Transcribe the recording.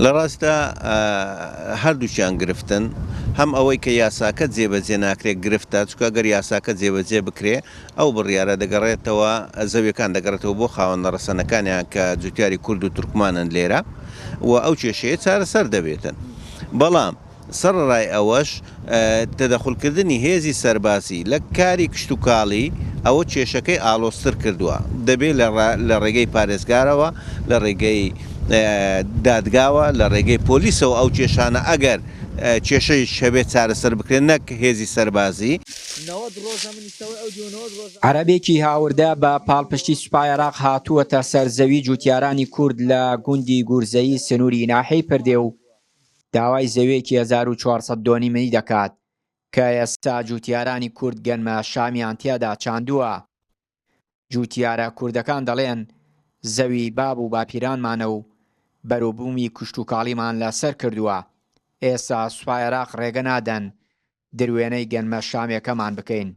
لە ڕاستە هەردووچیان گرفتن هەم ئەوەی کە یاساکە جێبەجێ ناکرێت گرفتە چکە گەر یاساکە جێبەجێ بکرێ ئەو بڕیارە دەگەڕێتەوە زەویەکان دەگەڕێتەوە بۆ خاوەنە ڕەسەنەکانیان کە جوتیاری کورد و تورکمانن لێرە و ئەو کێشەیە چارەسەر دەبێتن بەڵام سەرڕای ئەوەش تەدەخولکردنی هێزی سەرباسی لە کاری کشتتوکاڵی ئەوە کێشەکەی ئالۆستر کردووە دەبێت لە ڕێگەی پارێزگارەوە لە ڕێگەی دادگاوە لە ڕێگەی پۆلیسەوە ئەو کێشانە ئەگەر کێشەی شەبێت چارەسەر بکرێن نەک هێزی سەربازی. عەرەبێکی هاوردە بە پاڵپشتی سوپای عێراق هاتووەتە سەرزەوی جوتیارانی کورد لە گوندی گورزەیی سنووری ناحەی پردێ و داوای زەویەکی 1400 دۆنیمەنی دەکات کە ئێستا جوتیارانی کورد گەنمە شامیان تیادا چاندووە. جوتیارە کوردەکان دەڵێن زەوی باب و باپیرانمانە و بەرووبوومی کشتتوکاڵیمان لەسەر کردووە. ئێستا سوپای عێراق ڕێگە نادەن دروێنەی گەنمە شامێکەمان بکەین.